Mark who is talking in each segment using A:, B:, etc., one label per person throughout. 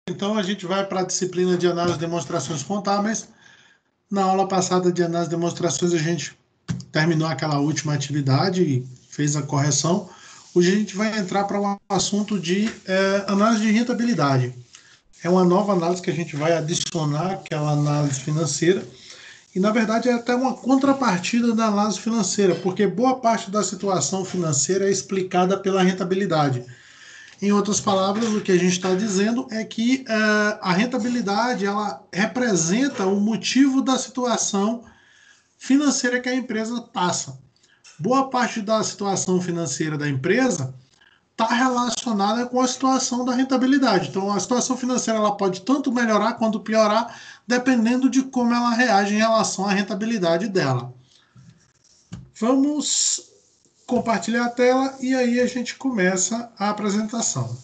A: Então, a gente vai para a disciplina de análise de demonstrações contábeis. Na aula passada de análise de demonstrações, a gente terminou aquela última atividade e fez a correção. Hoje a gente vai entrar para o assunto de análise de rentabilidade. É uma nova análise que a gente vai adicionar àquela análise financeira. E, na verdade, é até uma contrapartida da análise financeira, porque boa parte da situação financeira é explicada pela rentabilidade. Em outras palavras, o que a gente está dizendo é que a rentabilidade ela representa o motivo da situação financeira que a empresa passa. Boa parte da situação financeira da empresa está relacionada com a situação da rentabilidade. Então, a situação financeira ela pode tanto melhorar quanto piorar, dependendo de como ela reage em relação à rentabilidade dela. Vamos compartilhar a tela e aí a gente começa a apresentação.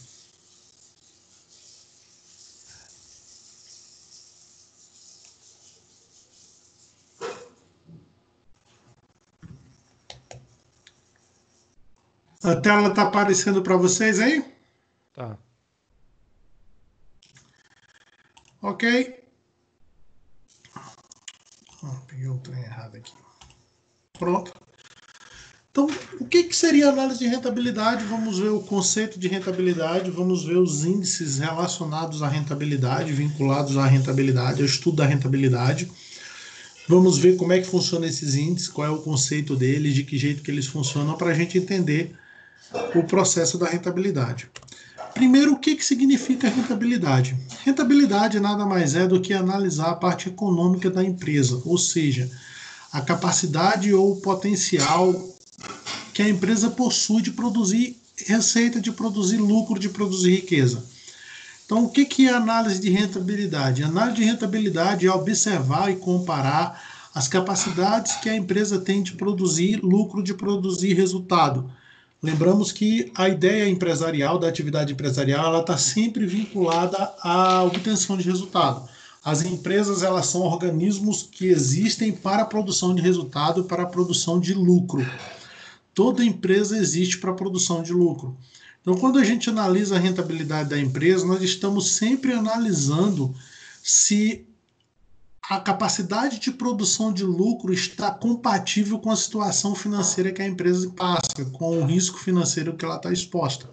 A: A tela está aparecendo para vocês aí?
B: Tá.
A: Ok. Peguei o trem errado aqui. Pronto. Então, o que seria análise de rentabilidade? Vamos ver o conceito de rentabilidade, vamos ver os índices relacionados à rentabilidade, vinculados à rentabilidade, ao estudo da rentabilidade. Vamos ver como é que funcionam esses índices, qual é o conceito deles, de que jeito que eles funcionam, para a gente entender o processo da rentabilidade. Primeiro, o que significa rentabilidade? Rentabilidade nada mais é do que analisar a parte econômica da empresa, ou seja, a capacidade ou o potencial que a empresa possui de produzir receita, de produzir lucro, de produzir riqueza. Então, o que é análise de rentabilidade? A análise de rentabilidade é observar e comparar as capacidades que a empresa tem de produzir lucro, de produzir resultado. Lembramos que a ideia empresarial, da atividade empresarial, ela está sempre vinculada à obtenção de resultado. As empresas elas são organismos que existem para a produção de resultado, para a produção de lucro. Toda empresa existe para a produção de lucro. Então, quando a gente analisa a rentabilidade da empresa, nós estamos sempre analisando se a capacidade de produção de lucro está compatível com a situação financeira que a empresa passa, com o risco financeiro que ela está exposta.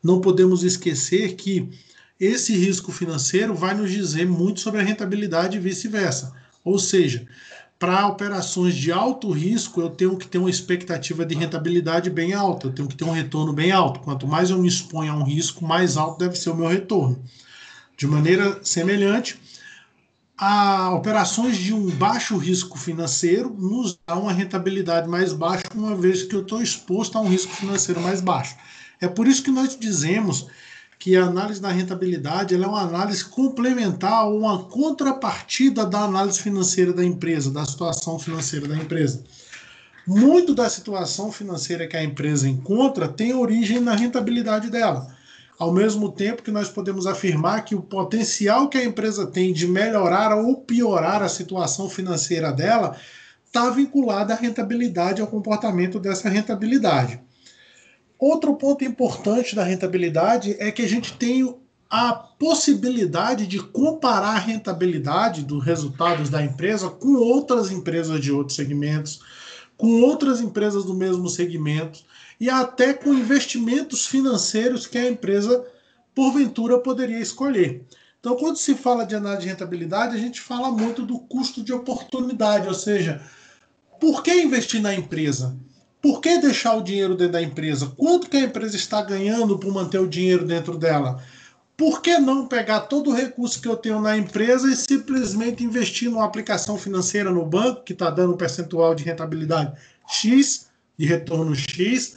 A: Não podemos esquecer que esse risco financeiro vai nos dizer muito sobre a rentabilidade e vice-versa. Ou seja, para operações de alto risco, eu tenho que ter uma expectativa de rentabilidade bem alta, eu tenho que ter um retorno bem alto. Quanto mais eu me exponho a um risco, mais alto deve ser o meu retorno. De maneira semelhante, operações de um baixo risco financeiro nos dá uma rentabilidade mais baixa, uma vez que eu estou exposto a um risco financeiro mais baixo. É por isso que nós dizemos que a análise da rentabilidade ela é uma análise complementar ou uma contrapartida da análise financeira da empresa, da situação financeira da empresa. Muito da situação financeira que a empresa encontra tem origem na rentabilidade dela. Ao mesmo tempo que nós podemos afirmar que o potencial que a empresa tem de melhorar ou piorar a situação financeira dela está vinculado à rentabilidade, ao comportamento dessa rentabilidade. Outro ponto importante da rentabilidade é que a gente tem a possibilidade de comparar a rentabilidade dos resultados da empresa com outras empresas de outros segmentos, com outras empresas do mesmo segmento e até com investimentos financeiros que a empresa, porventura, poderia escolher. Então, quando se fala de análise de rentabilidade, a gente fala muito do custo de oportunidade, ou seja, por que investir na empresa? Por que deixar o dinheiro dentro da empresa? Quanto que a empresa está ganhando por manter o dinheiro dentro dela? Por que não pegar todo o recurso que eu tenho na empresa e simplesmente investir numa aplicação financeira no banco, que está dando um percentual de rentabilidade X, de retorno X,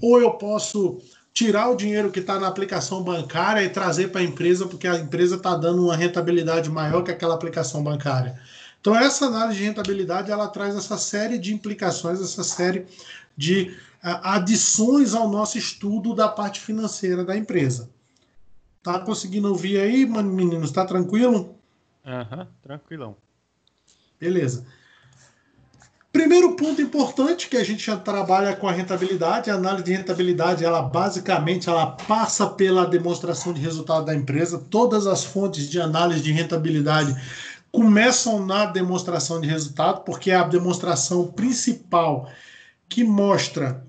A: ou eu posso tirar o dinheiro que está na aplicação bancária e trazer para a empresa, porque a empresa está dando uma rentabilidade maior que aquela aplicação bancária. Então, essa análise de rentabilidade ela traz essa série de implicações, essa série de adições ao nosso estudo da parte financeira da empresa. Tá conseguindo ouvir aí, meninos? Tá tranquilo?
B: Aham, tranquilão.
A: Beleza. Primeiro ponto importante que a gente já trabalha com a rentabilidade, a análise de rentabilidade, ela basicamente ela passa pela demonstração de resultado da empresa. Todas as fontes de análise de rentabilidade começam na demonstração de resultado, porque é a demonstração principal que mostra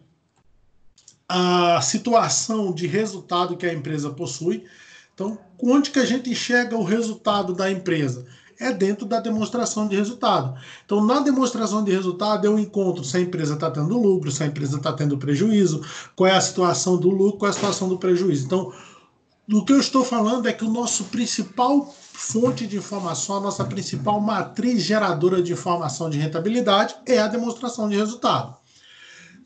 A: a situação de resultado que a empresa possui. Então, onde que a gente enxerga o resultado da empresa? É dentro da demonstração de resultado. Então, na demonstração de resultado, eu encontro se a empresa está tendo lucro, se a empresa está tendo prejuízo, qual é a situação do lucro, qual é a situação do prejuízo. Então, do que eu estou falando é que o nosso principal fonte de informação, a nossa principal matriz geradora de informação de rentabilidade é a demonstração de resultado.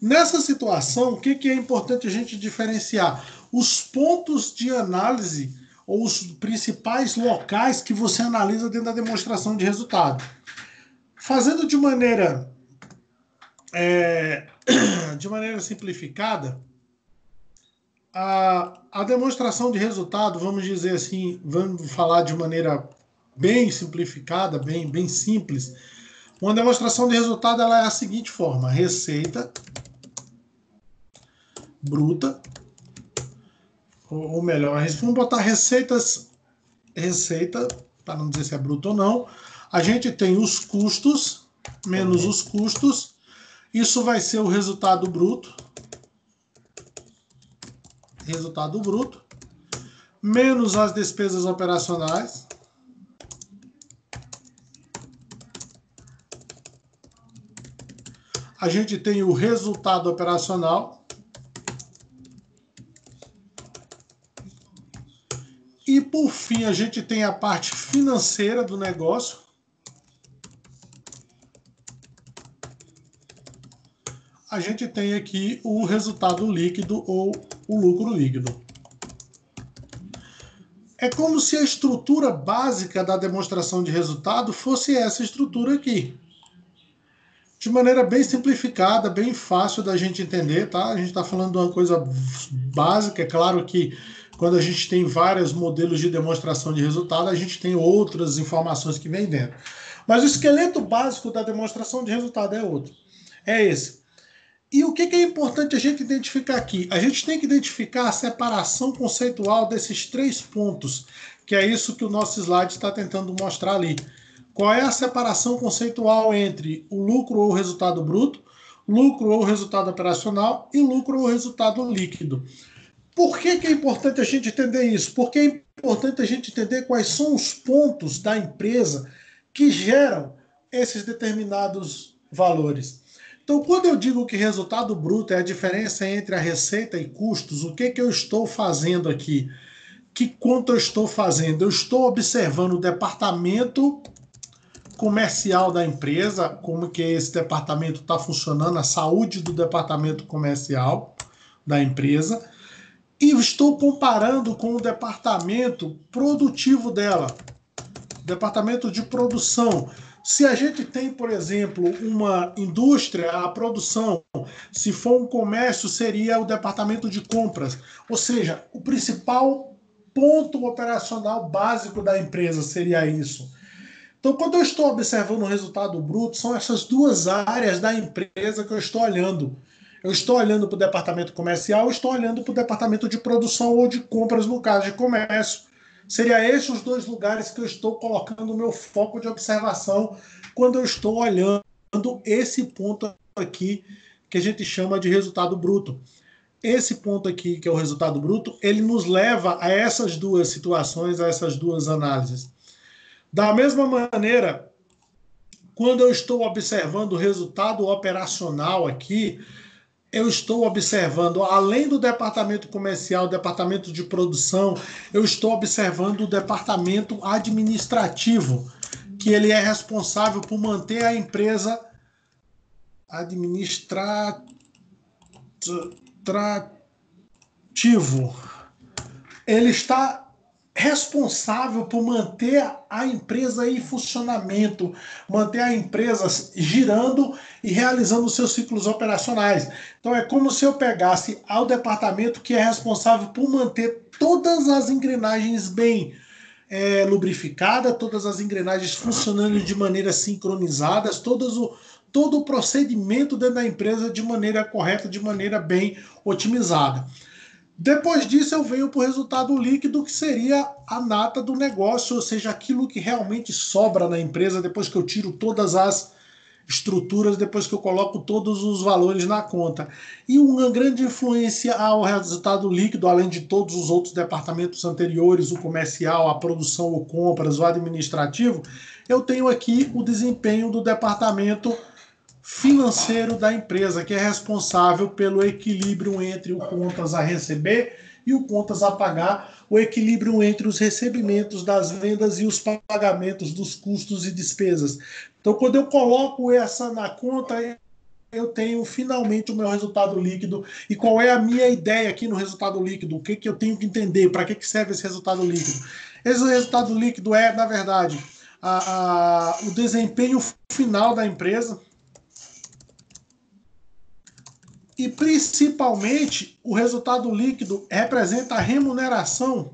A: Nessa situação, o que é importante a gente diferenciar? Os pontos de análise ou os principais locais que você analisa dentro da demonstração de resultado. Fazendo de maneira simplificada, a demonstração de resultado, vamos dizer assim, vamos falar de maneira bem simplificada, bem simples. Uma demonstração de resultado ela é a seguinte forma: receita bruta, ou melhor, vamos botar receita, para não dizer se é bruto ou não. A gente tem os custos, menos os custos, isso vai ser o resultado bruto, menos as despesas operacionais, a gente tem o resultado operacional, e por fim a gente tem a parte financeira do negócio, a gente tem aqui o resultado líquido ou o lucro líquido. É como se a estrutura básica da demonstração de resultado fosse essa estrutura aqui. De maneira bem simplificada, bem fácil da gente entender, tá? A gente está falando de uma coisa básica. É claro que quando a gente tem vários modelos de demonstração de resultado, a gente tem outras informações que vêm dentro. Mas o esqueleto básico da demonstração de resultado é outro. É esse. E o que é importante a gente identificar aqui? A gente tem que identificar a separação conceitual desses 3 pontos, que é isso que o nosso slide está tentando mostrar ali. Qual é a separação conceitual entre o lucro ou o resultado bruto, lucro ou o resultado operacional e lucro ou o resultado líquido? Por que é importante a gente entender isso? Porque é importante a gente entender quais são os pontos da empresa que geram esses determinados valores. Então, quando eu digo que resultado bruto é a diferença entre a receita e custos, o que eu estou fazendo aqui? Que conta eu estou fazendo? Eu estou observando o departamento comercial da empresa, como que esse departamento está funcionando, a saúde do departamento comercial da empresa, e estou comparando com o departamento produtivo dela, departamento de produção. Se a gente tem, por exemplo, uma indústria, a produção, se for um comércio, seria o departamento de compras. Ou seja, o principal ponto operacional básico da empresa seria isso. Então, quando eu estou observando o resultado bruto, são essas 2 áreas da empresa que eu estou olhando. Eu estou olhando para o departamento comercial, eu estou olhando para o departamento de produção ou de compras, no caso de comércio. Seria esses os 2 lugares que eu estou colocando o meu foco de observação quando eu estou olhando esse ponto aqui que a gente chama de resultado bruto. Esse ponto aqui, que é o resultado bruto, ele nos leva a essas 2 situações, a essas 2 análises. Da mesma maneira, quando eu estou observando o resultado operacional aqui, eu estou observando, além do departamento comercial, departamento de produção, eu estou observando o departamento administrativo, que ele é responsável por manter a empresa administrativo. Ele está responsável por manter a empresa em funcionamento, manter a empresa girando e realizando os seus ciclos operacionais. Então é como se eu pegasse ao departamento que é responsável por manter todas as engrenagens bem lubrificadas, todas as engrenagens funcionando de maneira sincronizadas, todo o procedimento dentro da empresa de maneira correta, de maneira bem otimizada. Depois disso, eu venho para o resultado líquido, que seria a nata do negócio, ou seja, aquilo que realmente sobra na empresa depois que eu tiro todas as estruturas, depois que eu coloco todos os valores na conta. E uma grande influência ao resultado líquido, além de todos os outros departamentos anteriores, o comercial, a produção, o compras, o administrativo, eu tenho aqui o desempenho do departamento financeiro da empresa, que é responsável pelo equilíbrio entre o contas a receber e o contas a pagar, o equilíbrio entre os recebimentos das vendas e os pagamentos dos custos e despesas. Então, quando eu coloco essa na conta, eu tenho finalmente o meu resultado líquido. E qual é a minha ideia aqui no resultado líquido? O que, que eu tenho que entender? Para que serve esse resultado líquido? Esse resultado líquido é, na verdade, o desempenho final da empresa, e principalmente o resultado líquido representa a remuneração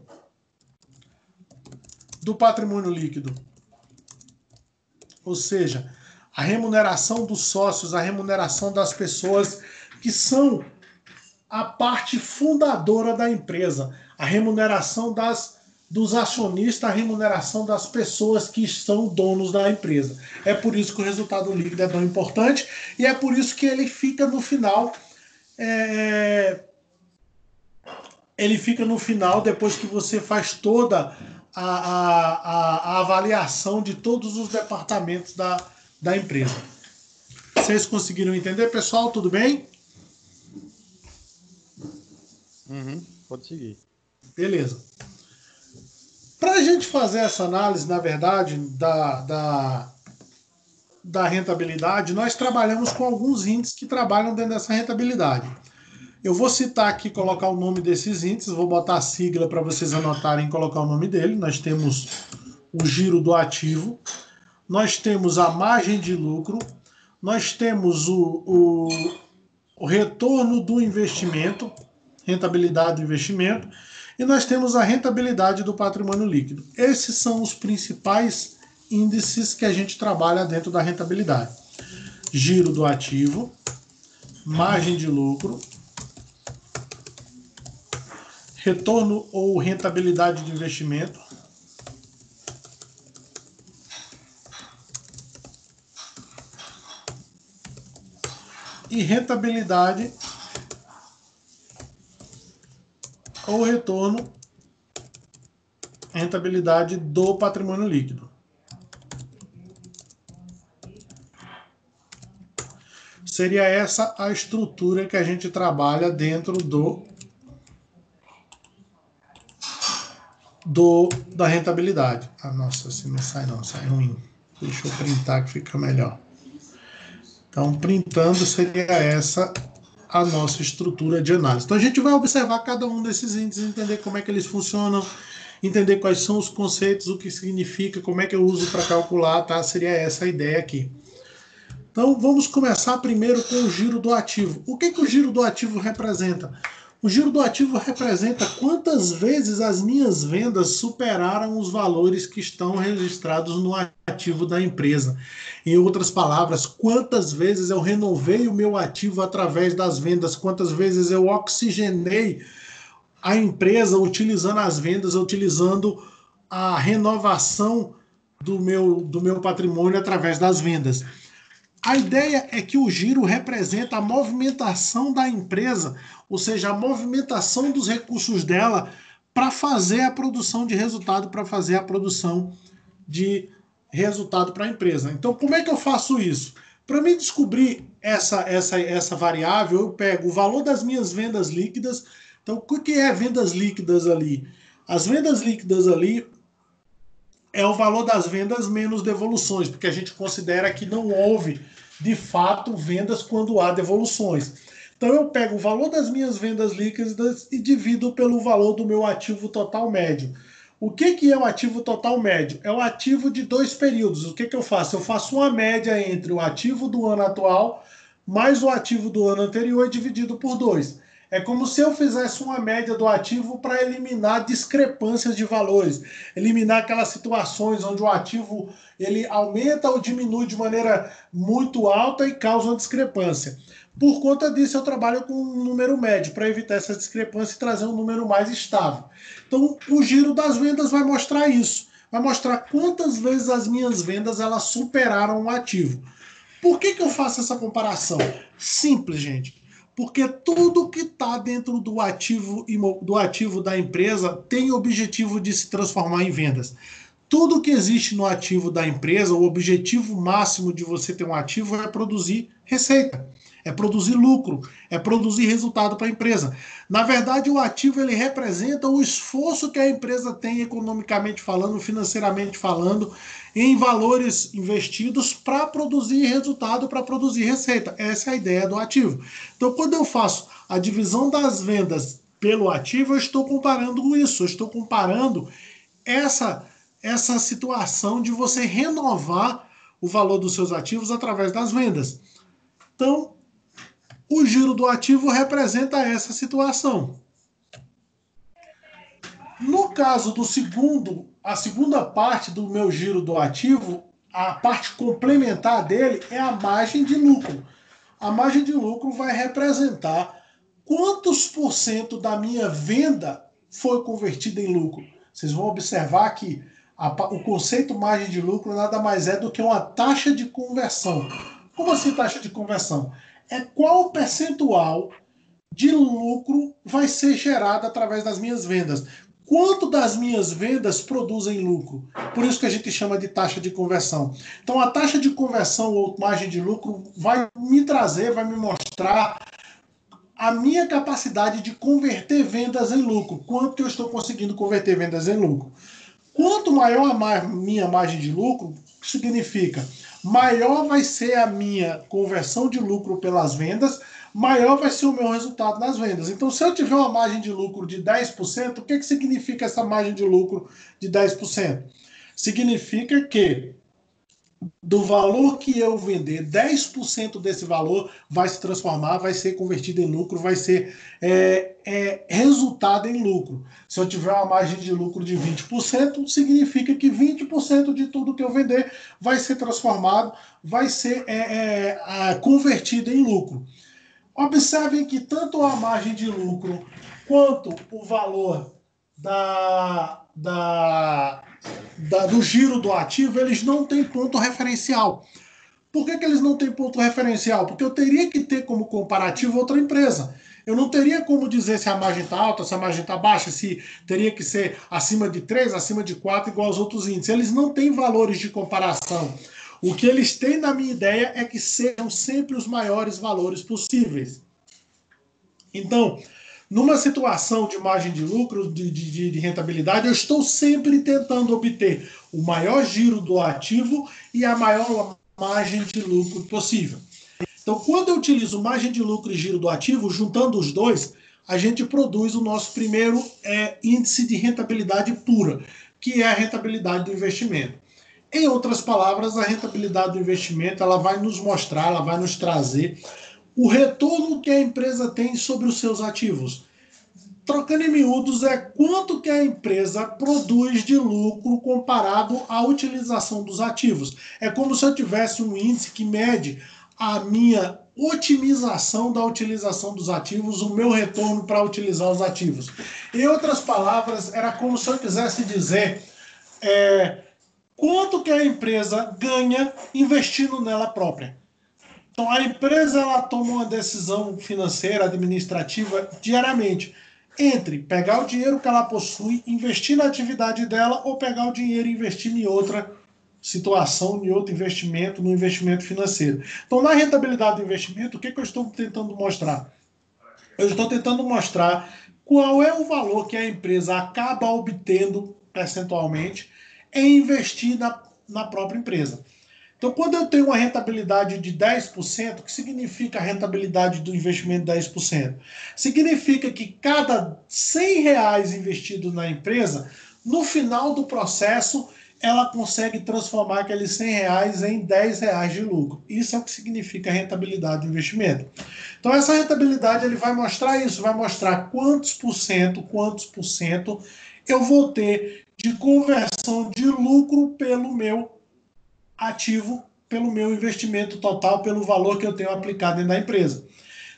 A: do patrimônio líquido. Ou seja, a remuneração dos sócios, a remuneração das pessoas que são a parte fundadora da empresa, a remuneração dos acionistas, a remuneração das pessoas que são donos da empresa. É por isso que o resultado líquido é tão importante e é por isso que ele fica no final. Ele fica no final, depois que você faz toda a avaliação de todos os departamentos da empresa. Vocês conseguiram entender, pessoal? Tudo bem?
B: Pode seguir.
A: Beleza. Para a gente fazer essa análise, na verdade, da rentabilidade, nós trabalhamos com alguns índices que trabalham dentro dessa rentabilidade. Eu vou citar aqui, colocar o nome desses índices, vou botar a sigla para vocês anotarem e colocar o nome dele. Nós temos o giro do ativo, nós temos a margem de lucro, nós temos o retorno do investimento, rentabilidade do investimento, e nós temos a rentabilidade do patrimônio líquido. Esses são os principais índices que a gente trabalha dentro da rentabilidade. Giro do ativo, margem de lucro, retorno ou rentabilidade de investimento, e rentabilidade ou retorno, rentabilidade do patrimônio líquido. Seria essa a estrutura que a gente trabalha dentro da rentabilidade. Ah, nossa, assim não sai não, sai ruim. Deixa eu printar que fica melhor. Então, printando seria essa a nossa estrutura de análise. Então, a gente vai observar cada um desses índices, entender como é que eles funcionam, entender quais são os conceitos, o que significa, como é que eu uso para calcular, tá? Seria essa a ideia aqui. Então, vamos começar primeiro com o giro do ativo. O que o giro do ativo representa? O giro do ativo representa quantas vezes as minhas vendas superaram os valores que estão registrados no ativo da empresa. Em outras palavras, quantas vezes eu renovei o meu ativo através das vendas, quantas vezes eu oxigenei a empresa utilizando as vendas, utilizando a renovação do meu patrimônio através das vendas. A ideia é que o giro representa a movimentação da empresa, ou seja, a movimentação dos recursos dela para fazer a produção de resultado, para fazer a produção de resultado para a empresa. Então, como é que eu faço isso? Para mim descobrir essa variável, eu pego o valor das minhas vendas líquidas. Então, o que é vendas líquidas ali? As vendas líquidas ali é o valor das vendas menos devoluções, porque a gente considera que não houve, de fato, vendas quando há devoluções. Então eu pego o valor das minhas vendas líquidas e divido pelo valor do meu ativo total médio. O que é o ativo total médio? É o ativo de 2 períodos. O que eu faço? Eu faço uma média entre o ativo do ano atual mais o ativo do ano anterior dividido por 2. É como se eu fizesse uma média do ativo para eliminar discrepâncias de valores, eliminar aquelas situações onde o ativo ele aumenta ou diminui de maneira muito alta e causa uma discrepância. Por conta disso, eu trabalho com um número médio para evitar essa discrepância e trazer um número mais estável. Então, o giro das vendas vai mostrar isso. Vai mostrar quantas vezes as minhas vendas elas superaram o ativo. Por que eu faço essa comparação? Simples, gente. Porque tudo que está dentro do ativo da empresa tem o objetivo de se transformar em vendas. Tudo que existe no ativo da empresa, o objetivo máximo de você ter um ativo é produzir receita, é produzir lucro, é produzir resultado para a empresa. Na verdade, o ativo ele representa o esforço que a empresa tem economicamente falando, financeiramente falando, em valores investidos para produzir resultado, para produzir receita. Essa é a ideia do ativo. Então, quando eu faço a divisão das vendas pelo ativo, eu estou comparando isso, eu estou comparando essa situação de você renovar o valor dos seus ativos através das vendas. Então, o giro do ativo representa essa situação. No caso do a segunda parte do meu giro do ativo, a parte complementar dele é a margem de lucro. A margem de lucro vai representar quantos por cento da minha venda foi convertida em lucro. Vocês vão observar que o conceito margem de lucro nada mais é do que uma taxa de conversão. Como assim taxa de conversão? É qual percentual de lucro vai ser gerado através das minhas vendas. Quanto das minhas vendas produzem lucro? Por isso que a gente chama de taxa de conversão. Então, a taxa de conversão ou margem de lucro vai me trazer, vai me mostrar a minha capacidade de converter vendas em lucro. Quanto que eu estou conseguindo converter vendas em lucro? Quanto maior a minha margem de lucro, significa maior vai ser a minha conversão de lucro pelas vendas, maior vai ser o meu resultado nas vendas. Então, se eu tiver uma margem de lucro de 10%, o que significa essa margem de lucro de 10%? Significa que do valor que eu vender, 10% desse valor vai se transformar, vai ser convertido em lucro, vai ser resultado em lucro. Se eu tiver uma margem de lucro de 20%, significa que 20% de tudo que eu vender vai ser transformado, vai ser convertido em lucro. Observem que tanto a margem de lucro quanto o valor do giro do ativo, eles não têm ponto referencial. Por que eles não têm ponto referencial? Porque eu teria que ter como comparativo outra empresa. Eu não teria como dizer se a margem está alta, se a margem está baixa, se teria que ser acima de 3, acima de 4, igual aos outros índices. Eles não têm valores de comparação. O que eles têm, na minha ideia, é que sejam sempre os maiores valores possíveis. Então, numa situação de margem de lucro, de rentabilidade, eu estou sempre tentando obter o maior giro do ativo e a maior margem de lucro possível. Então, quando eu utilizo margem de lucro e giro do ativo, juntando os dois, a gente produz o nosso primeiro índice de rentabilidade pura, que é a rentabilidade do investimento. Em outras palavras, a rentabilidade do investimento ela vai nos mostrar, ela vai nos trazer o retorno que a empresa tem sobre os seus ativos. Trocando em miúdos, é quanto que a empresa produz de lucro comparado à utilização dos ativos. É como se eu tivesse um índice que mede a minha otimização da utilização dos ativos, o meu retorno para utilizar os ativos. Em outras palavras, era como se eu quisesse dizer quanto que a empresa ganha investindo nela própria. Então, a empresa ela toma uma decisão financeira, administrativa, diariamente, entre pegar o dinheiro que ela possui, investir na atividade dela, ou pegar o dinheiro e investir em outra situação, em outro investimento, no investimento financeiro. Então, na rentabilidade do investimento, o que eu estou tentando mostrar? Eu estou tentando mostrar qual é o valor que a empresa acaba obtendo percentualmente em investir na própria empresa. Então, quando eu tenho uma rentabilidade de 10%, o que significa a rentabilidade do investimento de 10%? Significa que cada R$100 investido na empresa, No final do processo, ela consegue transformar aqueles R$100 em R$10 de lucro. Isso é o que significa rentabilidade do investimento. Então, essa rentabilidade ele vai mostrar isso, vai mostrar quantos por cento eu vou ter de conversão de lucro pelo meu ativo, pelo meu investimento total, pelo valor que eu tenho aplicado dentro da empresa.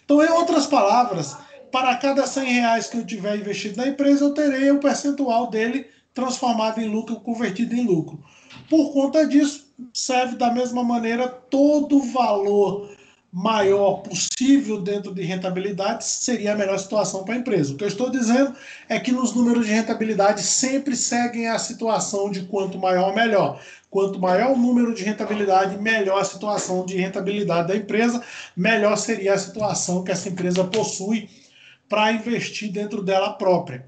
A: Então, em outras palavras, para cada R$100 que eu tiver investido na empresa, eu terei o percentual dele transformado em lucro, convertido em lucro. Por conta disso, serve da mesma maneira todo o valor maior possível dentro de rentabilidade seria a melhor situação para a empresa. O que eu estou dizendo é que nos números de rentabilidade sempre seguem a situação de quanto maior, melhor. Quanto maior o número de rentabilidade, melhor a situação de rentabilidade da empresa, melhor seria a situação que essa empresa possui para investir dentro dela própria.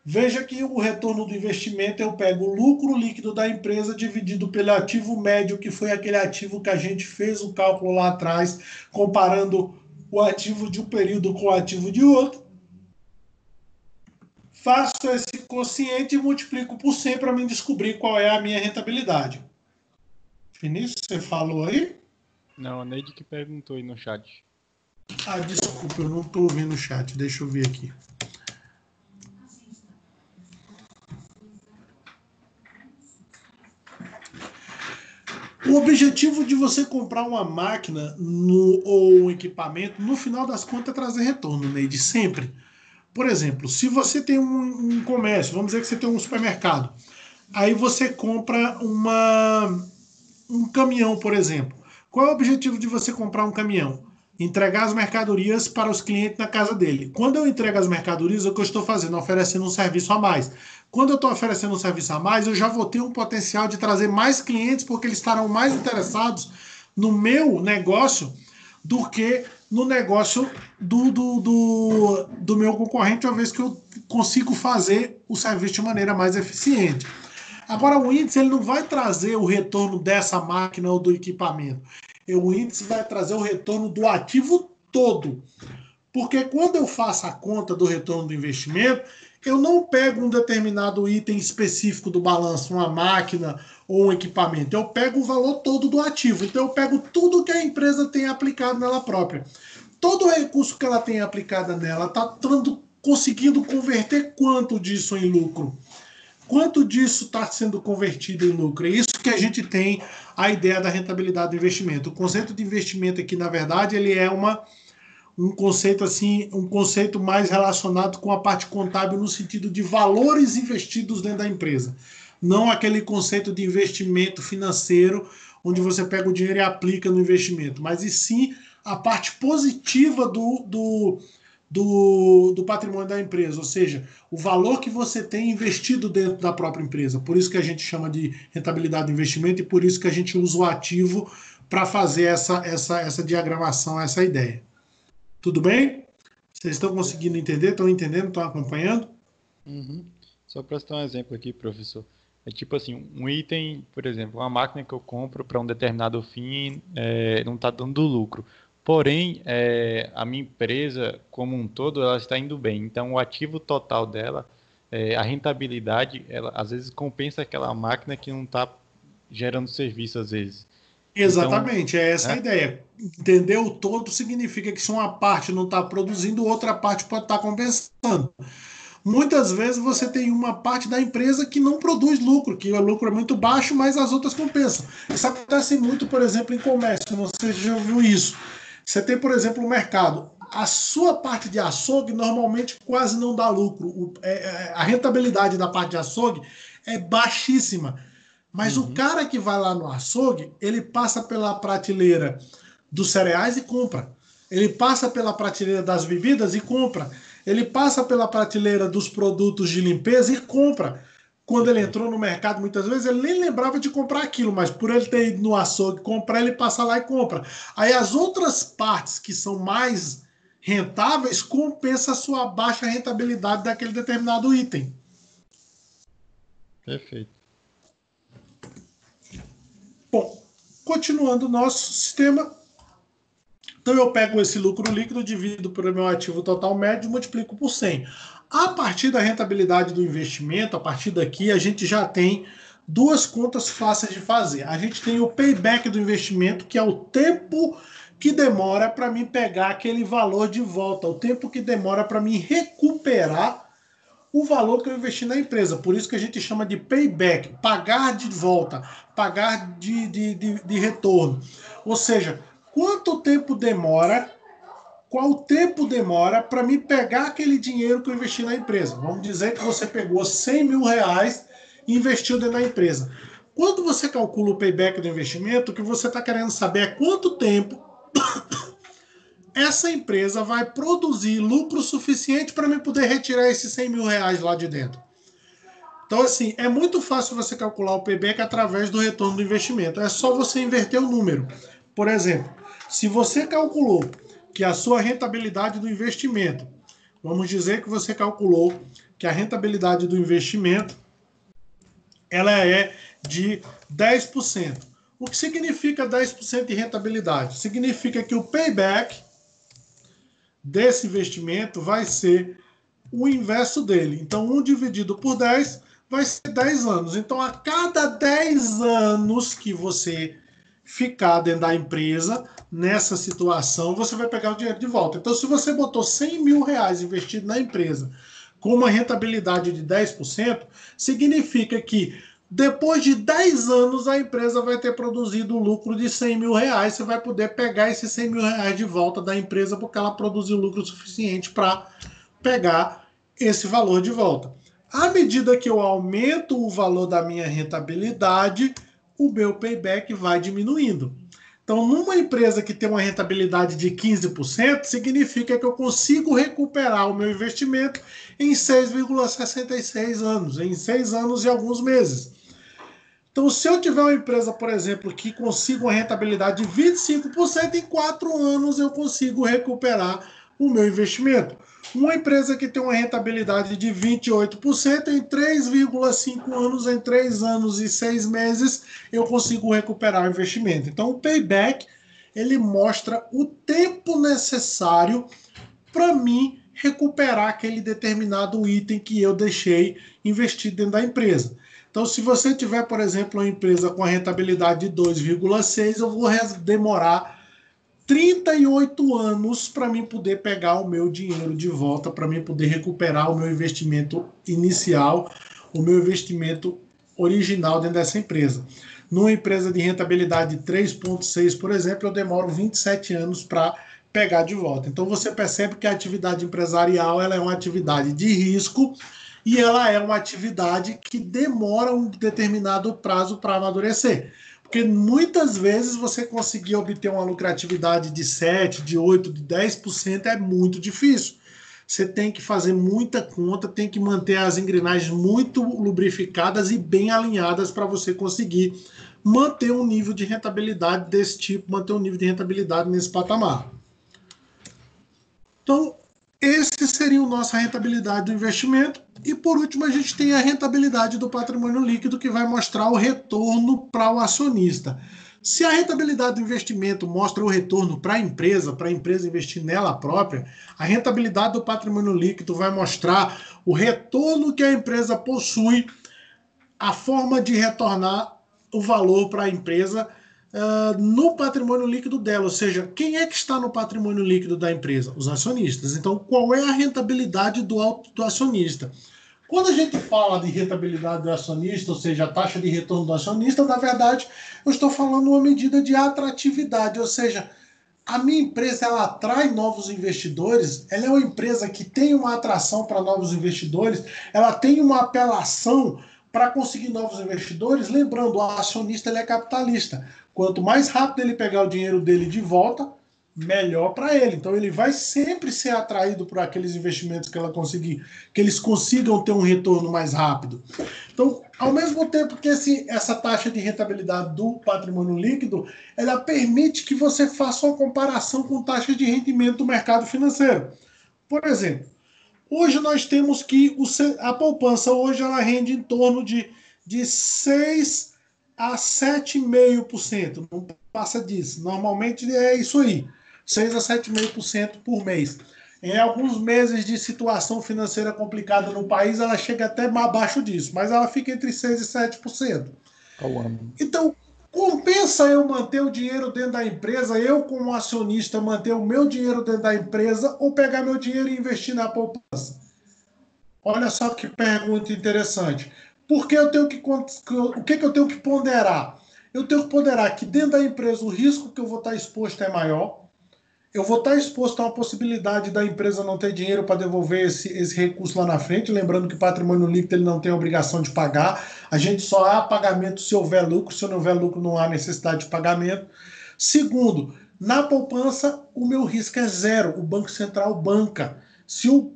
A: Veja que o retorno do investimento, eu pego o lucro líquido da empresa dividido pelo ativo médio, que foi aquele ativo que a gente fez o cálculo lá atrás, comparando o ativo de um período com o ativo de outro. Faço esse quociente e multiplico por 100 para me descobrir qual é a minha rentabilidade. Vinícius, você falou aí?
B: Não, a Neide que perguntou aí no chat.
A: Ah, desculpa, eu não estou ouvindo o chat. Deixa eu ver aqui. O objetivo de você comprar uma máquina ou um equipamento, no final das contas, é trazer retorno, Neide, sempre. Por exemplo, se você tem um comércio, vamos dizer que você tem um supermercado, aí você compra um caminhão, por exemplo. Qual é o objetivo de você comprar um caminhão? Entregar as mercadorias para os clientes na casa dele. Quando eu entrego as mercadorias, o que eu estou fazendo? Oferecendo um serviço a mais. Quando eu estou oferecendo um serviço a mais, eu já vou ter um potencial de trazer mais clientes, porque eles estarão mais interessados no meu negócio do que no negócio do meu concorrente, uma vez que eu consigo fazer o serviço de maneira mais eficiente. Agora, o índice ele não vai trazer o retorno dessa máquina ou do equipamento. O índice vai trazer o retorno do ativo todo. Porque quando eu faço a conta do retorno do investimento, eu não pego um determinado item específico do balanço, uma máquina ou um equipamento. Eu pego o valor todo do ativo. Então, eu pego tudo que a empresa tem aplicado nela própria. Todo o recurso que ela tem aplicado nela está conseguindo converter quanto disso em lucro? Quanto disso está sendo convertido em lucro? É isso que a gente tem a ideia da rentabilidade do investimento. O conceito de investimento aqui, na verdade, ele é um conceito assim, um conceito mais relacionado com a parte contábil no sentido de valores investidos dentro da empresa. Não aquele conceito de investimento financeiro, onde você pega o dinheiro e aplica no investimento, mas e sim a parte positiva do patrimônio da empresa, ou seja, o valor que você tem investido dentro da própria empresa. Por isso que a gente chama de rentabilidade do investimento e por isso que a gente usa o ativo para fazer essa diagramação, essa ideia. Tudo bem? Vocês estão conseguindo entender? Estão entendendo? Estão acompanhando?
B: Uhum. Só para citar um exemplo aqui, professor. É tipo assim, um item, por exemplo, uma máquina que eu compro para um determinado fim não está dando lucro. Porém, a minha empresa como um todo, ela está indo bem. Então, o ativo total dela, a rentabilidade, ela às vezes compensa aquela máquina que não está gerando serviço às vezes. Então,
A: Exatamente, é essa a
B: né?
A: ideia. Entender o todo significa que se uma parte não está produzindo, outra parte pode estar compensando. Muitas vezes você tem uma parte da empresa que não produz lucro, que o lucro é muito baixo, mas as outras compensam. Isso acontece muito, por exemplo, em comércio, você já ouviu isso. Você tem, por exemplo, o mercado. A sua parte de açougue normalmente quase não dá lucro. A rentabilidade da parte de açougue é baixíssima. Mas o
B: Uhum.
A: cara que vai lá no açougue, ele passa pela prateleira dos cereais e compra. Ele passa pela prateleira das bebidas e compra. Ele passa pela prateleira dos produtos de limpeza e compra. Quando ele
B: Perfeito.
A: entrou no mercado, muitas vezes ele nem lembrava de comprar aquilo, mas por ele ter ido no açougue comprar, ele passa lá e compra. Aí as outras partes que são mais rentáveis compensam a sua baixa rentabilidade daquele determinado item.
B: Perfeito.
A: Bom, continuando o nosso sistema, então eu pego esse lucro líquido, divido pelo meu ativo total médio e multiplico por 100. A partir da rentabilidade do investimento, a partir daqui, a gente já tem duas contas fáceis de fazer. A gente tem o payback do investimento, que é o tempo que demora para mim pegar aquele valor de volta, o tempo que demora para mim recuperar o valor que eu investi na empresa. Por isso que a gente chama de payback, pagar de volta, pagar de retorno. Ou seja, quanto tempo demora, qual tempo demora para me pegar aquele dinheiro que eu investi na empresa. Vamos dizer que você pegou 100 mil reais e investiu dentro da empresa. Quando você calcula o payback do investimento, o que você está querendo saber é quanto tempo essa empresa vai produzir lucro suficiente para me poder retirar esses 100 mil reais lá de dentro. Então, assim, é muito fácil você calcular o payback através do retorno do investimento. É só você inverter o número. Por exemplo, se você calculou que a sua rentabilidade do investimento, vamos dizer que você calculou que a rentabilidade do investimento ela é de 10%. O que significa 10% de rentabilidade? Significa que o payback desse investimento vai ser o inverso dele. Então, 1 dividido por 10 vai ser 10 anos. Então, a cada 10 anos que você ficar dentro da empresa, nessa situação, você vai pegar o dinheiro de volta. Então, se você botou 100 mil reais investido na empresa com uma rentabilidade de 10%, significa que depois de 10 anos a empresa vai ter produzido um lucro de 100 mil reais. Você vai poder pegar esses 100 mil reais de volta da empresa porque ela produziu lucro suficiente para pegar esse valor de volta. À medida que eu aumento o valor da minha rentabilidade, o meu payback vai diminuindo. Então, numa empresa que tem uma rentabilidade de 15%, significa que eu consigo recuperar o meu investimento em 6,66 anos, em 6 anos e alguns meses. Então, se eu tiver uma empresa, por exemplo, que consiga uma rentabilidade de 25%, em 4 anos eu consigo recuperar o meu investimento. Uma empresa que tem uma rentabilidade de 28%, em 3,5 anos, em 3 anos e 6 meses, eu consigo recuperar o investimento. Então, o payback, ele mostra o tempo necessário para mim recuperar aquele determinado item que eu deixei investido dentro da empresa. Então, se você tiver, por exemplo, uma empresa com a rentabilidade de 2,6, eu vou demorar 38 anos para mim poder pegar o meu dinheiro de volta, para mim poder recuperar o meu investimento inicial, o meu investimento original dentro dessa empresa. Numa empresa de rentabilidade de 3,6, por exemplo, eu demoro 27 anos para pegar de volta. Então você percebe que a atividade empresarial ela é uma atividade de risco e ela é uma atividade que demora um determinado prazo para amadurecer. Porque muitas vezes você conseguir obter uma lucratividade de 7, de 8, de 10% é muito difícil. Você tem que fazer muita conta, tem que manter as engrenagens muito lubrificadas e bem alinhadas para você conseguir manter um nível de rentabilidade desse tipo, manter um nível de rentabilidade nesse patamar. Então, esse seria o nossa rentabilidade do investimento. E por último, a gente tem a rentabilidade do patrimônio líquido, que vai mostrar o retorno para o acionista. Se a rentabilidade do investimento mostra o retorno para a empresa investir nela própria, a rentabilidade do patrimônio líquido vai mostrar o retorno que a empresa possui, a forma de retornar o valor para a empresa no patrimônio líquido dela, ou seja, quem é que está no patrimônio líquido da empresa? Os acionistas. Então, qual é a rentabilidade do acionista? Quando a gente fala de rentabilidade do acionista, ou seja, a taxa de retorno do acionista, na verdade, eu estou falando uma medida de atratividade, ou seja, a minha empresa ela atrai novos investidores, ela é uma empresa que tem uma atração para novos investidores, ela tem uma apelação para conseguir novos investidores. Lembrando, o acionista ele é capitalista. Quanto mais rápido ele pegar o dinheiro dele de volta, melhor para ele. Então ele vai sempre ser atraído por aqueles investimentos que ela conseguir, que eles consigam ter um retorno mais rápido. Então, ao mesmo tempo que essa taxa de rentabilidade do patrimônio líquido, ela permite que você faça uma comparação com taxas de rendimento do mercado financeiro. Por exemplo, hoje nós temos que a poupança hoje ela rende em torno de 6 a 7,5%. Não passa disso. Normalmente é isso aí. 6 a 7,5% por mês. Em alguns meses de situação financeira complicada no país, ela chega até abaixo disso, mas ela fica entre 6% e 7%.
B: ao ano.
A: Então, compensa eu manter o dinheiro dentro da empresa, eu como acionista manter o meu dinheiro dentro da empresa ou pegar meu dinheiro e investir na poupança? Olha só que pergunta interessante. Por que eu tenho que, o que eu tenho que ponderar? Eu tenho que ponderar que dentro da empresa o risco que eu vou estar exposto é maior. Eu vou estar exposto a uma possibilidade da empresa não ter dinheiro para devolver esse recurso lá na frente, lembrando que patrimônio líquido ele não tem obrigação de pagar. A gente só há pagamento se houver lucro, se não houver lucro não há necessidade de pagamento. Segundo, na poupança o meu risco é zero, o Banco Central banca. Se o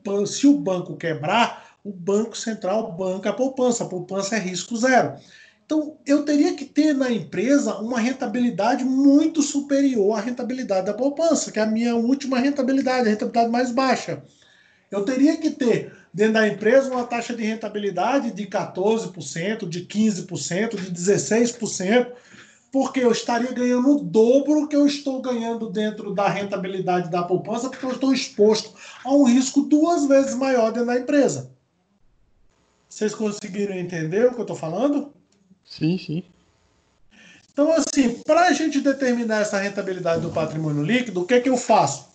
A: banco quebrar, o Banco Central banca a poupança é risco zero. Então, eu teria que ter na empresa uma rentabilidade muito superior à rentabilidade da poupança, que é a minha última rentabilidade, a rentabilidade mais baixa. Eu teria que ter dentro da empresa uma taxa de rentabilidade de 14%, de 15%, de 16%, porque eu estaria ganhando o dobro que eu estou ganhando dentro da rentabilidade da poupança, porque eu estou exposto a um risco 2 vezes maior dentro da empresa. Vocês conseguiram entender o que eu estou falando?
B: Sim, sim.
A: Então, assim, para a gente determinar essa rentabilidade do patrimônio líquido, o que é que eu faço?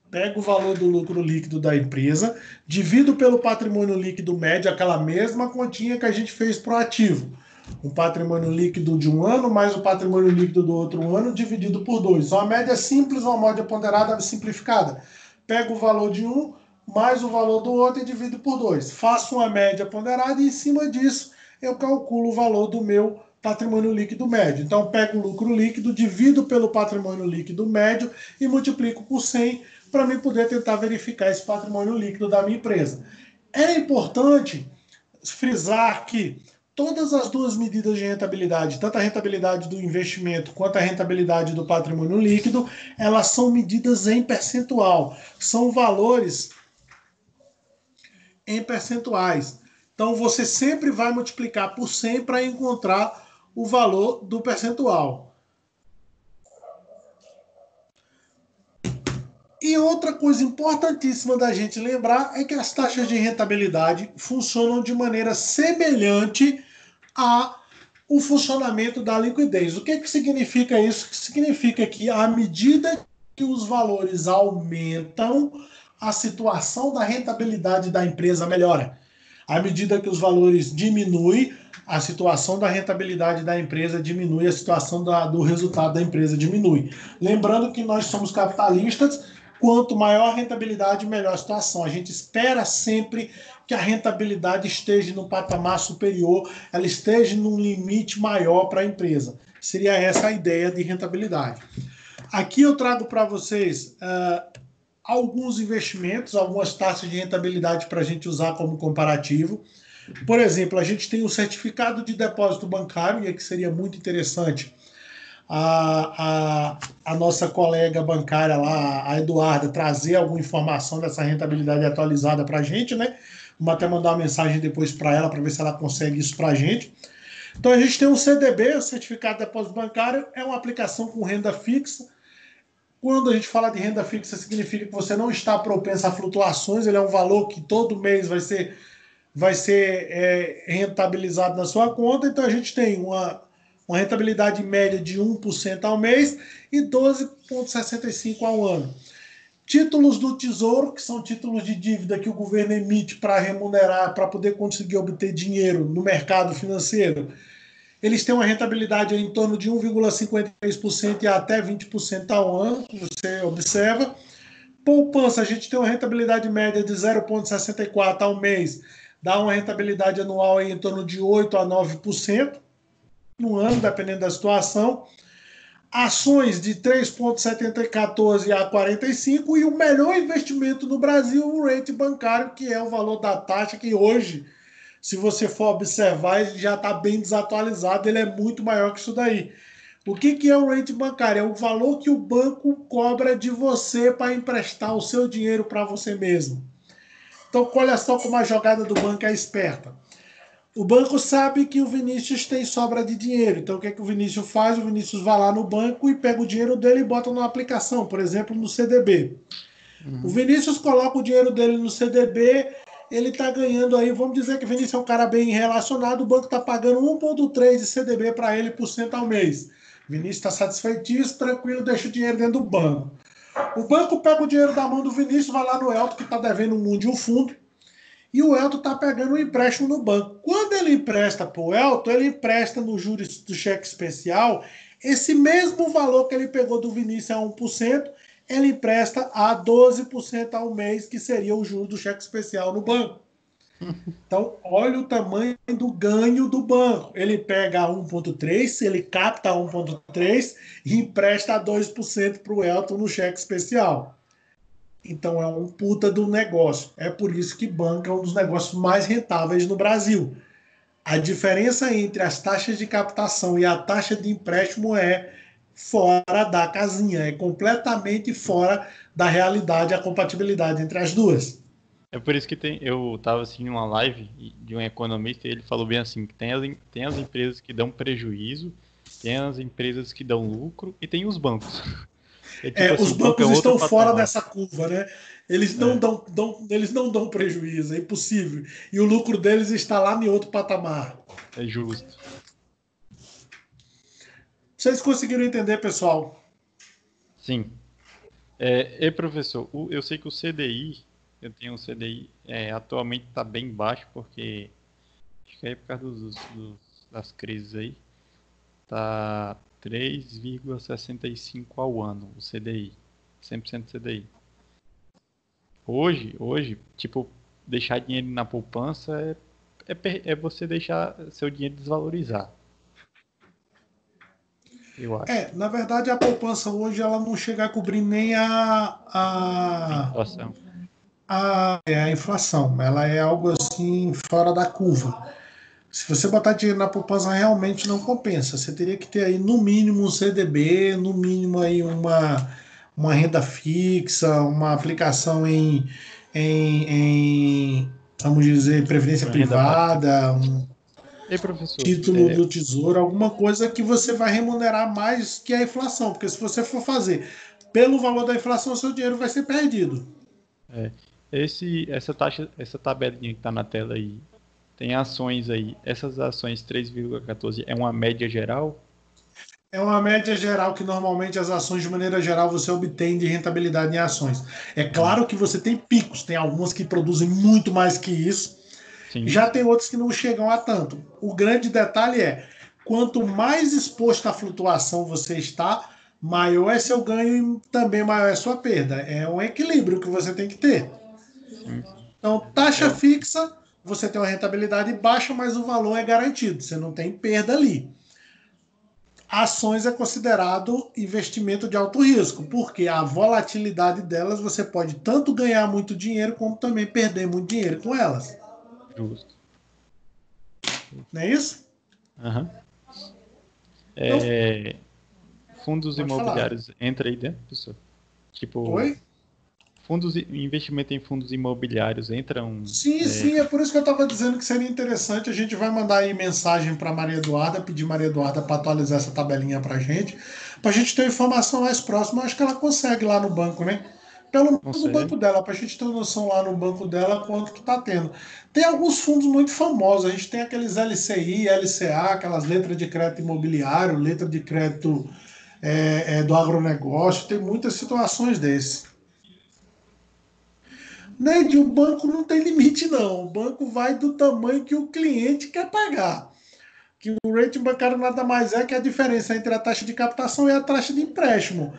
A: Pego o valor do lucro líquido da empresa, divido pelo patrimônio líquido médio, aquela mesma continha que a gente fez para o ativo. Um patrimônio líquido de um ano mais o patrimônio líquido do outro ano dividido por 2. Uma média simples, uma média ponderada simplificada. Pego o valor de um mais o valor do outro e divido por 2. Faço uma média ponderada e em cima disso eu calculo o valor do meu patrimônio líquido médio. Então, pego o lucro líquido, divido pelo patrimônio líquido médio e multiplico por 100 para mim poder tentar verificar esse patrimônio líquido da minha empresa. É importante frisar que todas as duas medidas de rentabilidade, tanto a rentabilidade do investimento quanto a rentabilidade do patrimônio líquido, elas são medidas em percentual, são valores em percentuais. Então você sempre vai multiplicar por 100 para encontrar o valor do percentual. E outra coisa importantíssima da gente lembrar é que as taxas de rentabilidade funcionam de maneira semelhante ao funcionamento da liquidez. O que significa isso? Significa que à medida que os valores aumentam, a situação da rentabilidade da empresa melhora. À medida que os valores diminuem, a situação da rentabilidade da empresa diminui, a situação do resultado da empresa diminui. Lembrando que nós somos capitalistas, quanto maior a rentabilidade, melhor a situação. A gente espera sempre que a rentabilidade esteja no patamar superior, ela esteja num limite maior para a empresa. Seria essa a ideia de rentabilidade. Aqui eu trago para vocês alguns investimentos, algumas taxas de rentabilidade para a gente usar como comparativo. Por exemplo, a gente tem o certificado de depósito bancário, e aqui seria muito interessante a nossa colega bancária lá, a Eduarda, trazer alguma informação dessa rentabilidade atualizada para a gente, né? Vamos até mandar uma mensagem depois para ela, para ver se ela consegue isso para a gente. Então a gente tem o CDB, o Certificado de Depósito Bancário, é uma aplicação com renda fixa. Quando a gente fala de renda fixa, significa que você não está propenso a flutuações, ele é um valor que todo mês vai ser rentabilizado na sua conta, então a gente tem uma rentabilidade média de 1% ao mês e 12,65% ao ano. Títulos do Tesouro, que são títulos de dívida que o governo emite para remunerar, para poder conseguir obter dinheiro no mercado financeiro, eles têm uma rentabilidade em torno de 1,53% e até 20% ao ano, você observa. Poupança, a gente tem uma rentabilidade média de 0,64% ao mês, dá uma rentabilidade anual em torno de 8% a 9% no ano, dependendo da situação. Ações de 3,14 a 45 e o melhor investimento no Brasil, o rate bancário, que é o valor da taxa que hoje, se você for observar, ele já está bem desatualizado, ele é muito maior que isso daí. O que é o rate bancário? É o valor que o banco cobra de você para emprestar o seu dinheiro para você mesmo. Então, olha só como a jogada do banco é esperta. O banco sabe que o Vinícius tem sobra de dinheiro. Então, o que o Vinícius faz? O Vinícius vai lá no banco e pega o dinheiro dele e bota numa aplicação, por exemplo, no CDB. O Vinícius coloca o dinheiro dele no CDB, ele está ganhando aí, vamos dizer que o Vinícius é um cara bem relacionado, o banco está pagando 1,3 de CDB para ele por cento ao mês. O Vinícius está satisfeitíssimo, tranquilo, deixa o dinheiro dentro do banco. O banco pega o dinheiro da mão do Vinícius, vai lá no Elton, que está devendo um mundo e um fundo, e o Elton está pegando um empréstimo no banco. Quando ele empresta para o Elton, ele empresta no juros do cheque especial esse mesmo valor que ele pegou do Vinícius a 1%, ele empresta a 12% ao mês, que seria o juro do cheque especial no banco. Então, olha o tamanho do ganho do banco. Ele pega 1,3, ele capta 1,3 e empresta 2% para o Elton no cheque especial. Então, é um puta do negócio. É por isso que banco é um dos negócios mais rentáveis no Brasil. A diferença entre as taxas de captação e a taxa de empréstimo é fora da casinha, é completamente fora da realidade, a compatibilidade entre as duas.
B: É por isso que eu estava assim numa live de um economista e ele falou bem assim, que tem as empresas que dão prejuízo, tem as empresas que dão lucro e tem os bancos.
A: Tipo assim, os bancos estão fora dessa curva, né? Eles não dão prejuízo, é impossível. E o lucro deles está lá em outro patamar.
B: É justo.
A: Vocês conseguiram entender, pessoal?
B: Sim. Professor, eu sei que o CDI, eu tenho um CDI, atualmente está bem baixo, porque acho que é por causa das crises aí, tá 3,65 ao ano o CDI, 100% CDI. Hoje, tipo, deixar dinheiro na poupança é você deixar seu dinheiro desvalorizar. Eu acho.
A: Na verdade, a poupança hoje ela não chega a cobrir nem
B: A inflação.
A: a inflação. Ela é algo assim fora da curva. Se você botar dinheiro na poupança, realmente não compensa. Você teria que ter aí no mínimo um CDB, no mínimo aí uma renda fixa, uma aplicação vamos dizer, previdência privada, um
B: professor,
A: título do tesouro, alguma coisa que você vai remunerar mais que a inflação. Porque se você for fazer pelo valor da inflação, seu dinheiro vai ser perdido.
B: Essa tabelinha que está na tela aí, tem ações aí. Essas ações 3,14 é uma média geral?
A: É uma média geral que normalmente as ações, de maneira geral, você obtém de rentabilidade em ações. É claro que você tem picos, tem algumas que produzem muito mais que isso,
B: Sim.
A: já tem outras que não chegam a tanto. O grande detalhe é, quanto mais exposto à flutuação você está, maior é seu ganho e também maior é sua perda. É um equilíbrio que você tem que ter.
B: Sim.
A: Então, taxa fixa, você tem uma rentabilidade baixa, mas o valor é garantido, você não tem perda ali. Ações é considerado investimento de alto risco, porque a volatilidade delas você pode tanto ganhar muito dinheiro como também perder muito dinheiro com elas.
B: Justo.
A: Não é isso?
B: Uhum.
A: Então,
B: fundos imobiliários entra aí dentro, pessoal? Tipo,
A: oi?
B: Investimento em fundos imobiliários entram.
A: Sim, é por isso que eu estava dizendo que seria interessante. A gente vai mandar aí mensagem para Maria Eduarda, pedir Maria Eduarda para atualizar essa tabelinha para a gente ter informação mais próxima. Acho que ela consegue lá no banco, né? Pelo menos no banco dela, para a gente ter noção lá no banco dela quanto que está tendo. Tem alguns fundos muito famosos. A gente tem aqueles LCI, LCA, aquelas letras de crédito imobiliário, letra de crédito do agronegócio. Tem muitas situações desses. Ned, o banco não tem limite, não. O banco vai do tamanho que o cliente quer pagar. Que o rating bancário nada mais é que a diferença entre a taxa de captação e a taxa de empréstimo.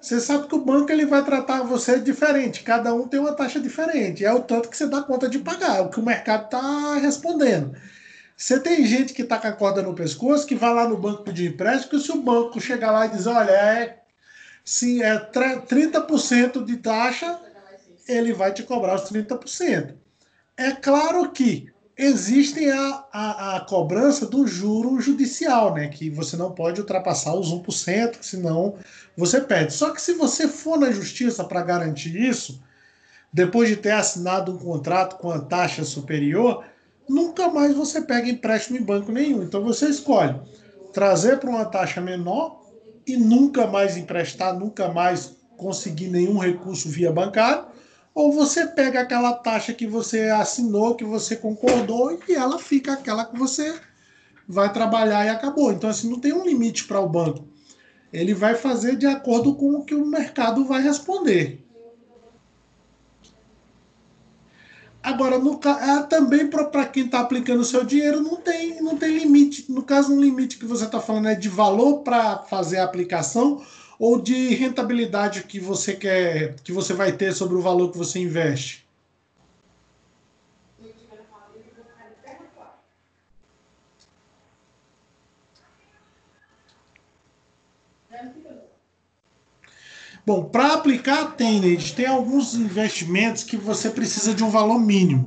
A: Você sabe que o banco ele vai tratar você diferente. Cada um tem uma taxa diferente. É o tanto que você dá conta de pagar, o que o mercado está respondendo. Você tem gente que está com a corda no pescoço, que vai lá no banco pedir empréstimo, que se o banco chegar lá e dizer, olha, sim, é 30% de taxa, ele vai te cobrar os 30%. É claro que existe a cobrança do juro judicial, né? Que você não pode ultrapassar os 1%, senão você perde. Só que se você for na justiça para garantir isso, depois de ter assinado um contrato com a taxa superior, nunca mais você pega empréstimo em banco nenhum. Então você escolhe trazer para uma taxa menor e nunca mais emprestar, nunca mais conseguir nenhum recurso via bancário, ou você pega aquela taxa que você assinou, que você concordou, e ela fica aquela que você vai trabalhar e acabou. Então, assim, não tem um limite para o banco. Ele vai fazer de acordo com o que o mercado vai responder. Agora, também para quem está aplicando o seu dinheiro, não tem limite. No caso, um limite que você está falando é de valor para fazer a aplicação ou de rentabilidade que você quer, que você vai ter sobre o valor que você investe? Bom, para aplicar a Tenet, tem alguns investimentos que você precisa de um valor mínimo.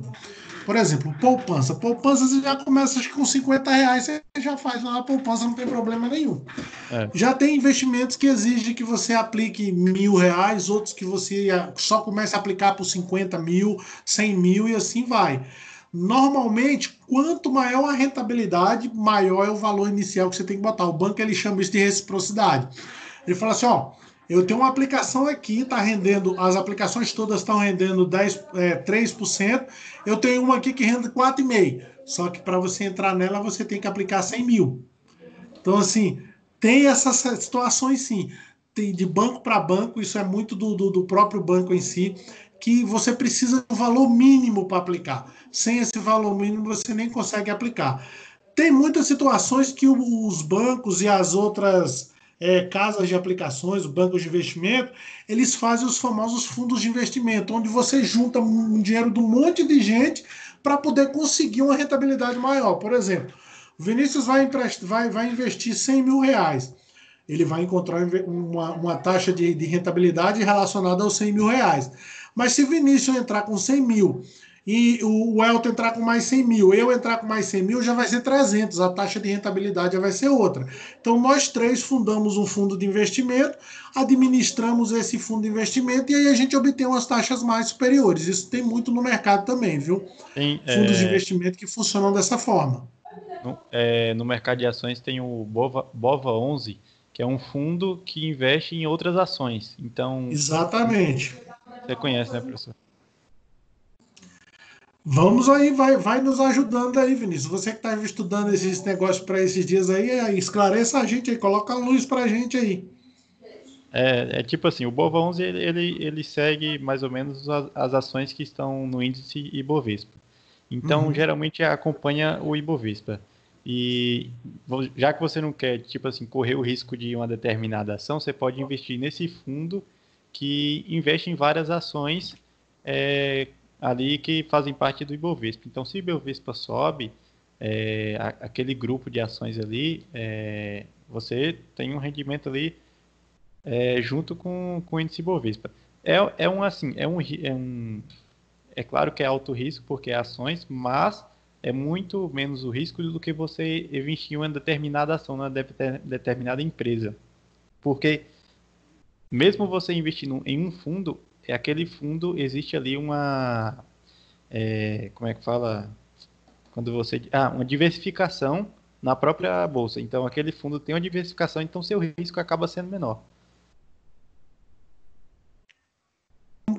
A: Por exemplo, poupança. Poupança você já começa acho que com R$ 50, você já faz lá a poupança, não tem problema nenhum.
B: É.
A: Já tem investimentos que exigem que você aplique R$ 1.000, outros que você só comece a aplicar por 50 mil, 100 mil e assim vai. Normalmente, quanto maior a rentabilidade, maior é o valor inicial que você tem que botar. O banco ele chama isso de reciprocidade. Ele fala assim, ó, eu tenho uma aplicação aqui, está rendendo, as aplicações todas estão rendendo 3%, eu tenho uma aqui que rende 4,5%. Só que para você entrar nela, você tem que aplicar 100 mil. Então, assim, tem essas situações sim. Tem de banco para banco, isso é muito do próprio banco em si, que você precisa de um valor mínimo para aplicar. Sem esse valor mínimo, você nem consegue aplicar. Tem muitas situações que os bancos e as outras casas de aplicações, bancos de investimento, eles fazem os famosos fundos de investimento, onde você junta um dinheiro de um monte de gente para poder conseguir uma rentabilidade maior. Por exemplo, o Vinícius vai investir R$ 100.000. Ele vai encontrar uma taxa de rentabilidade relacionada aos R$ 100.000. Mas se o Vinícius entrar com 100 mil e o Elton entrar com mais 100 mil, eu entrar com mais 100 mil, já vai ser 300, a taxa de rentabilidade já vai ser outra. Então, nós três fundamos um fundo de investimento, administramos esse fundo de investimento e aí a gente obtém umas taxas mais superiores. Isso tem muito no mercado também, viu?
B: Tem,
A: Fundos de investimento que funcionam dessa forma.
B: no mercado de ações tem o Bova 11, que é um fundo que investe em outras ações. Então,
A: Exatamente.
B: você conhece, né, professor?
A: Vamos aí, vai nos ajudando aí, Vinícius. Você que está estudando esses negócios para esses dias aí, esclareça a gente aí, coloca a luz para a gente aí.
B: É tipo assim, o Bova 11 ele segue mais ou menos as ações que estão no índice Ibovespa. Então,
A: Uhum.
B: geralmente acompanha o Ibovespa. E já que você não quer, tipo assim, correr o risco de uma determinada ação, você pode investir nesse fundo que investe em várias ações é, ali que fazem parte do Ibovespa. Então, se o Ibovespa sobe, aquele grupo de ações ali, você tem um rendimento ali junto com o índice Bovespa. Assim, é claro que é alto risco porque é ações, mas é muito menos o risco do que você investir em uma determinada ação, numa determinada empresa. Porque mesmo você investindo em um fundo, aquele fundo existe ali como é que fala? Uma diversificação na própria bolsa. Então aquele fundo tem uma diversificação, então seu risco acaba sendo menor.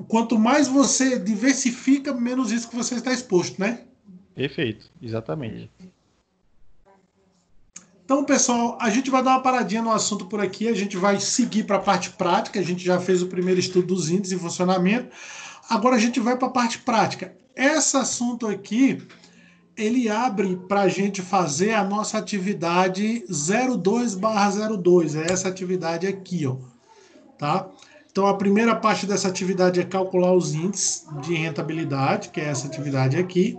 A: Quanto mais você diversifica, menos risco você está exposto, né?
B: Perfeito, exatamente.
A: Então, pessoal, a gente vai dar uma paradinha no assunto por aqui, a gente vai seguir para a parte prática, a gente já fez o primeiro estudo dos índices em funcionamento, agora a gente vai para a parte prática. Esse assunto aqui, ele abre para a gente fazer a nossa atividade 02/02, é essa atividade aqui, ó, tá? Então, a primeira parte dessa atividade é calcular os índices de rentabilidade, que é essa atividade aqui.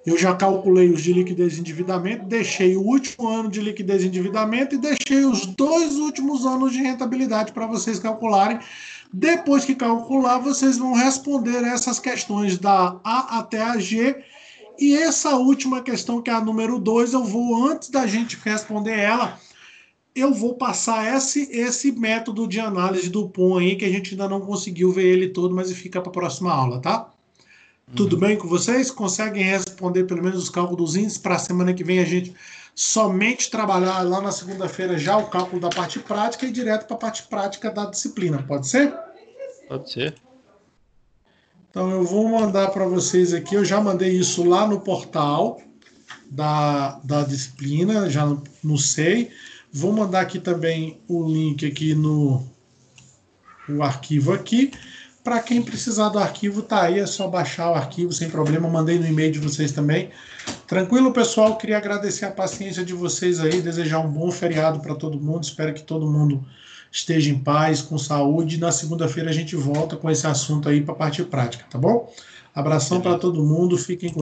A: Eu já calculei os de liquidez e endividamento, deixei o último ano de liquidez e endividamento e deixei os 2 últimos anos de rentabilidade para vocês calcularem. Depois que calcular, vocês vão responder essas questões da A até a G. E essa última questão, que é a número 2, eu vou, antes da gente responder ela, eu vou passar esse método de análise do POM aí, que a gente ainda não conseguiu ver ele todo, mas fica para a próxima aula, tá? Tudo
B: Uhum.
A: bem com vocês? Conseguem responder pelo menos os cálculos dos índices? Para a semana que vem a gente somente trabalhar lá na segunda-feira já o cálculo da parte prática e direto para a parte prática da disciplina. Pode ser?
B: Pode ser.
A: Então eu vou mandar para vocês aqui, eu já mandei isso lá no portal da disciplina, já não sei. Vou mandar aqui também o link aqui o arquivo aqui. Para quem precisar do arquivo, tá aí, é só baixar o arquivo sem problema. Mandei no e-mail de vocês também. Tranquilo, pessoal? Queria agradecer a paciência de vocês aí, desejar um bom feriado para todo mundo. Espero que todo mundo esteja em paz, com saúde. Na segunda-feira a gente volta com esse assunto aí para a parte prática, tá bom? Abração para todo mundo, fiquem com